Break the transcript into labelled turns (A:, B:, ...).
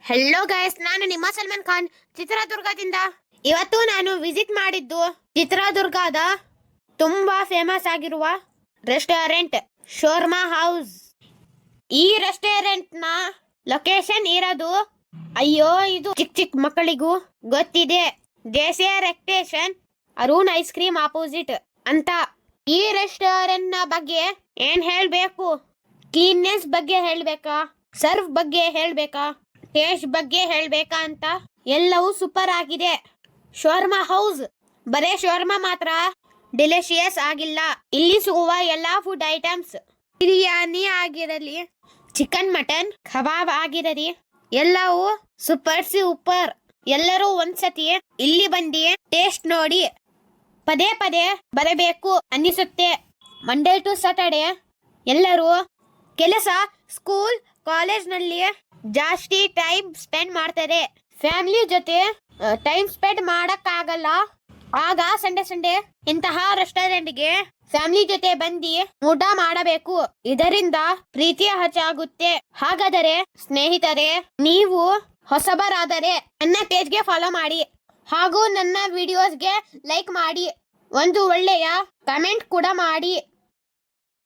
A: Hello guys, ನಾನು ನಿಮ್ಮ ಸಲ್ಮಾನ್ ಖಾನ್ ಚಿತ್ರದುರ್ಗದಿಂದ. ಇವತ್ತು ನಾನು ವಿಸಿಟ್ ಮಾಡಿದ್ದು ಚಿತ್ರದುರ್ಗದ ತುಂಬಾ ಫೇಮಸ್ ಆಗಿರುವ ರೆಸ್ಟೋರೆಂಟ್ ಶೋರ್ಮಾ ಹೌಸ್. ಈ ರೆಸ್ಟೋರೆಂಟ್ ನ ಲೊಕೇಶನ್ ಇರೋದು, ಅಯ್ಯೋ ಇದು ಚಿಕ್ಕ ಚಿಕ್ಕ ಮಕ್ಕಳಿಗೂ ಗೊತ್ತಿದೆ, desi restaurant Arun ice cream opposite ಅಂತ. ಈ ರೆಸ್ಟೋರೆಂಟ್ ನ ಬಗ್ಗೆ ಏನ್ ಹೇಳ್ಬೇಕು? ಕ್ಲೀನ್ನೆಸ್ ಬಗ್ಗೆ ಹೇಳ್ಬೇಕಾ, ಸರ್ವ್ ಬಗ್ಗೆ ಹೇಳ್ಬೇಕಾ, ಟೇಸ್ಟ್ ಬಗ್ಗೆ ಹೇಳ್ಬೇಕಾ ಅಂತ ಎಲ್ಲವೂ ಸೂಪರ್ ಆಗಿದೆ. ಶೋರ್ಮಾ ಹೌಸ್ ಬರೇ ಶೋರ್ಮಾ ಮಾತ್ರ ಡಿಲಿಷಿಯಸ್ ಆಗಿಲ್ಲ, ಇಲ್ಲಿ ಸಿಗುವ ಎಲ್ಲಾ ಫುಡ್ ಐಟಮ್ಸ್, ಬಿರಿಯಾನಿ ಆಗಿರಲಿ, ಚಿಕನ್ ಮಟನ್ ಕಬಾಬ್ ಆಗಿರಲಿ, ಎಲ್ಲವೂ ಸೂಪರ್. ಎಲ್ಲರೂ ಒಂದ್ಸತಿ ಇಲ್ಲಿ ಬಂದು ಟೇಸ್ಟ್ ನೋಡಿ ಪದೇ ಪದೇ ಬರಬೇಕು ಅನ್ನಿಸುತ್ತೆ. ಮಂಡೇ ಟು ಸ್ಯಾಟರ್ಡೆ ಎಲ್ಲರೂ ಕೆಲಸ, ಸ್ಕೂಲ್, ಕಾಲೇಜ್ ನಲ್ಲಿ ಜಾಸ್ತಿ ಟೈಮ್ ಸ್ಪೆಂಡ್ ಮಾಡ್ತಾರೆ. ಫ್ಯಾಮಿಲಿ ಜೊತೆ ಟೈಮ್ ಸ್ಪೆಂಡ್ ಮಾಡಕ್ಕಾಗಲ್ಲ, ಆಗ ಸಂಡೇ ಇಂತಹ ರೆಸ್ಟೋರೆಂಟ್ಗೆ ಫ್ಯಾಮಿಲಿ ಜೊತೆ ಬಂದು ಊಟ ಮಾಡಬೇಕು. ಇದರಿಂದ ಪ್ರೀತಿ ಹೆಚ್ಚಾಗುತ್ತೆ. ಹಾಗಾದರೆ ಸ್ನೇಹಿತರೆ, ನೀವು ಹೊಸಬರಾದರೆ ನನ್ನ ಪೇಜ್ಗೆ ಫಾಲೋ ಮಾಡಿ, ಹಾಗೂ ನನ್ನ ವಿಡಿಯೋಸ್ಗೆ ಲೈಕ್ ಮಾಡಿ, ಒಂದು ಒಳ್ಳೆಯ ಕಮೆಂಟ್ ಕೂಡ ಮಾಡಿ.